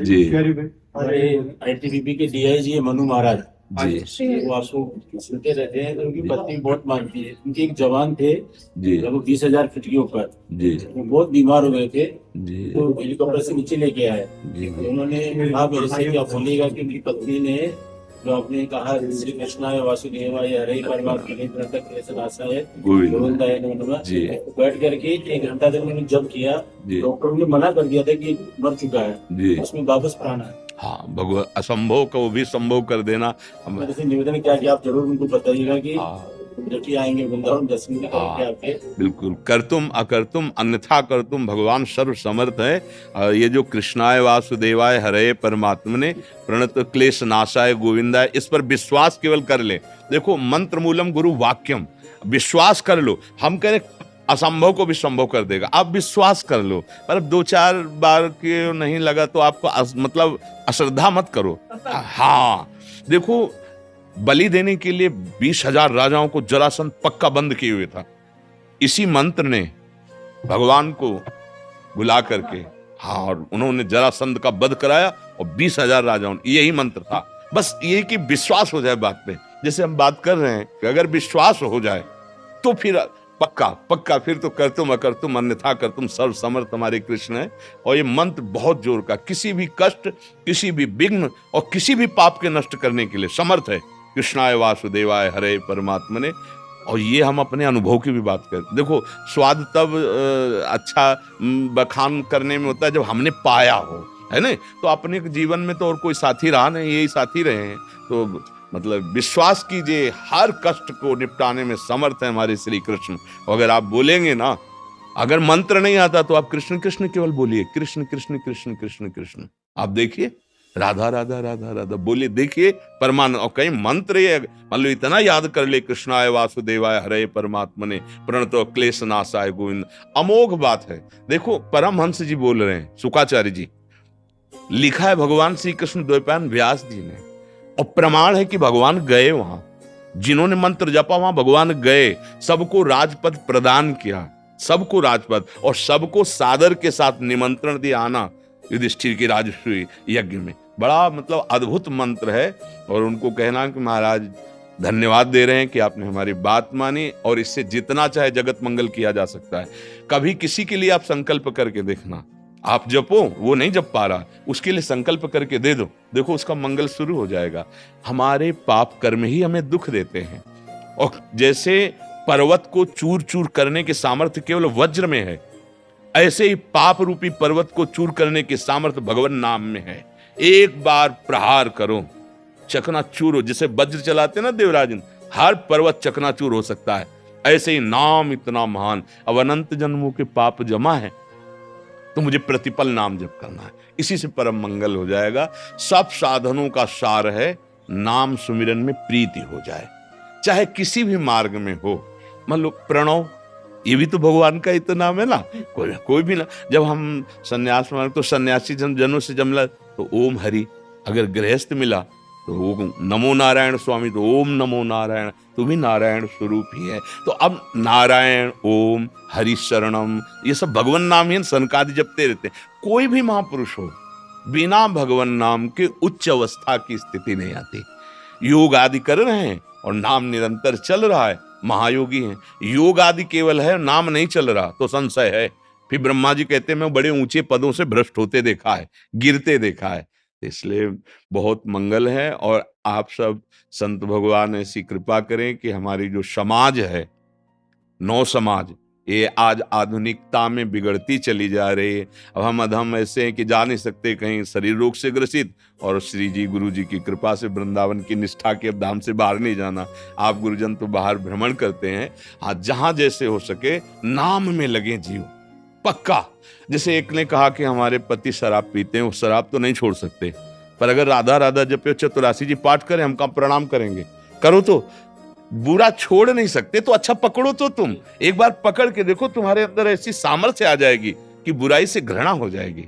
जी हमारे आईटीबीपी के डीआईजी है मनु महाराज जी वो आपको सुनते रहते हैं। तो उनकी पत्नी बहुत मानती है। उनके एक जवान थे जी लगभग 20,000 फीट के ऊपर। जी वो बहुत बीमार हो गए थे। जी तो हेलीकॉप्टर से नीचे लेके आए। जी तो उन्होंने कहा मेरे से क्या बोलिएगा कि उनकी पत्नी ने जो आपने कहा श्री कृष्णाय वासुदेवाय हरे परमात्मने प्रणतक्लेशनाशाय गोविंद गोविंदाय नमो नमः जी बैठ करके 1 घंटा तक उन्होंने जप किया। जी डॉक्टर ने मना कर दिया था कि मर चुका है, जी उसमें वापस प्राण है। हाँ, भगवान असंभव को भी संभव कर देना। मेरे से निवेदन किया कि आप जरूर उनको बताइएगा कि हाँ जब भी आएंगे वृंदावन दर्शन भी करेंगे हाँ आपके। बिल्कुल, करतुम अकर्तुम अन्यथा करतुम, भगवान सर्व समर्थ है। ये जो कृष्णाय वासुदेवाय हरे परमात्मने प्रणत क्लेश नाशाय गोविंदाय, इस पर विश्वास केवल कर ले। देखो, मंत्र मूलम गुरु वाक्यम, विश्वास कर लो। हम कह रहे असंभव को भी संभव कर देगा, आप विश्वास कर लो। पर 2-4 बार के नहीं लगा तो आपको मतलब अश्रद्धा मत करो। हाँ, देखो, बलि देने के लिए 20,000 राजाओं को जरासंध पक्का बंद किए हुए था। इसी मंत्र ने भगवान को बुला करके, हाँ, और उन्होंने जरासंध का वध कराया और 20,000 राजाओं, यही मंत्र था। बस ये कि विश्वास हो जाए बात पे। जैसे हम बात कर रहे हैं कि अगर विश्वास हो जाए तो फिर पक्का पक्का, फिर तो करतुम अकर्तुम अन्यथा करतुम, सर्व समर्थ हमारे कृष्ण है। और ये मंत्र बहुत जोर का, किसी भी कष्ट, किसी भी विघ्न और किसी भी पाप के नष्ट करने के लिए समर्थ है। कृष्णाय वासुदेवाय हरे परमात्मने। और ये हम अपने अनुभव की भी बात करें। देखो, स्वाद तब अच्छा बखान करने में होता है जब हमने पाया हो, है ना। तो अपने जीवन में तो और कोई साथी रहा नहीं, यही साथी रहे हैं। तो मतलब विश्वास कीजिए, हर कष्ट को निपटाने में समर्थ है हमारे श्री कृष्ण। अगर आप बोलेंगे ना, अगर मंत्र नहीं आता तो आप कृष्ण कृष्ण केवल बोलिए, कृष्ण कृष्ण कृष्ण कृष्ण कृष्ण। आप देखिए, राधा राधा राधा राधा बोलिए, देखिए परमानंद। और कहीं मंत्र ये मान लो इतना याद कर ले, कृष्णाय वासुदेवाय हरे परमात्मने प्रणतो क्लेश नाशाय गोविंद, अमोघ बात है। देखो, परमहंस जी बोल रहे हैं, शुकाचार्य जी, लिखा है भगवान श्री कृष्ण द्वैपायन व्यास जी ने, और प्रमाण है कि भगवान गए वहां, जिन्होंने मंत्र जपा वहां भगवान गए, सबको राजपद प्रदान किया, सबको राजपद, और सबको सादर के साथ निमंत्रण दिया आना युधिष्ठिर की राजसूय यज्ञ में। बड़ा मतलब अद्भुत मंत्र है। और उनको कहना कि महाराज धन्यवाद दे रहे हैं कि आपने हमारी बात मानी, और इससे जितना चाहे जगत मंगल किया जा सकता है। कभी किसी के लिए आप संकल्प करके देखना, आप जपो, वो नहीं जप पा रहा, उसके लिए संकल्प करके दे दो, देखो उसका मंगल शुरू हो जाएगा। हमारे पाप कर्म ही हमें दुख देते हैं। और जैसे पर्वत को चूर चूर करने के सामर्थ्य केवल वज्र में है, ऐसे ही पाप रूपी पर्वत को चूर करने के सामर्थ्य भगवान नाम में है। एक बार प्रहार करो, चकनाचूर हो। जैसे वज्र चलाते ना देवराजन, हर पर्वत चकनाचूर हो सकता है। ऐसे ही नाम इतना महान, अब अनंत जन्मों के पाप जमा है तो मुझे प्रतिपल नाम जप करना है, इसी से परम मंगल हो जाएगा। सब साधनों का सार है नाम सुमिरन में प्रीति हो जाए, चाहे किसी भी मार्ग में हो। मान लो प्रणव, ये भी तो भगवान का ही तो नाम है ना। कोई भी ना, जब हम सन्यास मांगे तो सन्यासी जनों से जमला तो ओम हरि, अगर गृहस्थ मिला तो वो नमो नारायण स्वामी, तो ओम नमो नारायण, तू भी नारायण स्वरूप ही है। तो अब नारायण, ओम, हरि शरणम, ये सब भगवान नाम ही सनकादि जपते रहते हैं। कोई भी महापुरुष हो, बिना भगवान नाम के उच्च अवस्था की स्थिति नहीं आती। योग आदि कर रहे हैं और नाम निरंतर चल रहा है, महायोगी हैं। योग आदि केवल है, नाम नहीं चल रहा तो संशय है। फिर ब्रह्मा जी कहते हैं मैं बड़े ऊंचे पदों से भ्रष्ट होते देखा है, गिरते देखा है। इसलिए बहुत मंगल है। और आप सब संत भगवान ऐसी कृपा करें कि हमारी जो समाज है, नौ समाज, ये आज आधुनिकता में बिगड़ती चली जा रही है। अब हम अधम ऐसे हैं कि जा नहीं सकते कहीं, शरीर रोग से ग्रसित, और श्री जी गुरु जी की कृपा से वृंदावन की निष्ठा के अब धाम से बाहर नहीं जाना। आप गुरुजन तो बाहर भ्रमण करते हैं, हाँ, जहां जैसे हो सके नाम में लगे जीव पक्का। जैसे एक ने कहा कि हमारे पति शराब पीते हैं, वो शराब तो नहीं छोड़ सकते, पर अगर राधा राधा जपे 84 जी पाठ करें, हम कहाँ प्रणाम करेंगे, करो तो। बुरा छोड़ नहीं सकते तो अच्छा पकड़ो तो, तुम एक बार पकड़ के देखो, तुम्हारे अंदर ऐसी सामर्थ्य आ जाएगी कि बुराई से घृणा हो जाएगी।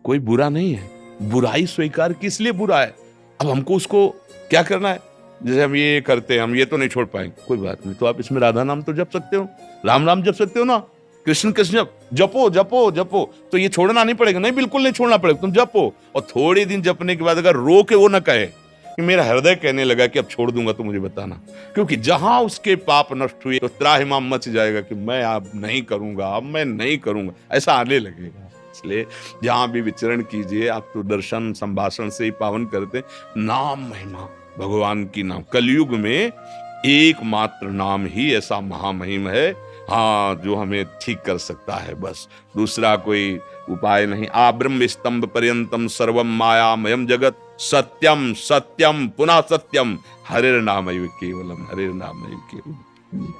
कोई बुरा नहीं है, बुराई स्वीकार किस लिए बुरा है। अब हमको उसको क्या करना है, जैसे हम ये करते हैं, हम ये तो नहीं छोड़ पाएंगे, कोई बात नहीं, तो आप इसमें राधा नाम तो जप सकते हो, राम नाम जप सकते हो ना, कृष्ण कृष्ण जपो जपो जपो, तो ये छोड़ना नहीं पड़ेगा? नहीं, बिल्कुल नहीं छोड़ना पड़ेगा, तुम जपो। और थोड़े दिन जपने के बाद अगर रो के वो ना कहे कि मेरा हृदय कहने लगा कि अब छोड़ दूंगा, तो मुझे बताना, क्योंकि जहां उसके पाप नष्ट हुए तो त्राहिमाम मच जाएगा कि मैं अब नहीं करूंगा, अब मैं नहीं करूंगा, ऐसा आने लगेगा। इसलिए जहां भी विचरण कीजिए, आप तो दर्शन संभाषण से ही पावन करते। नाम महिमा भगवान की नाम, कलयुग में एकमात्र नाम ही ऐसा महामहिम है, हाँ, जो हमें ठीक कर सकता है, बस दूसरा कोई उपाय नहीं। आ ब्रह्म स्तंभ पर्यंतम सर्वम मायामयम जगत, सत्यम सत्यम पुनः सत्यम, हरिर्नामैव केवलम, हरिर्नामैव केवलम।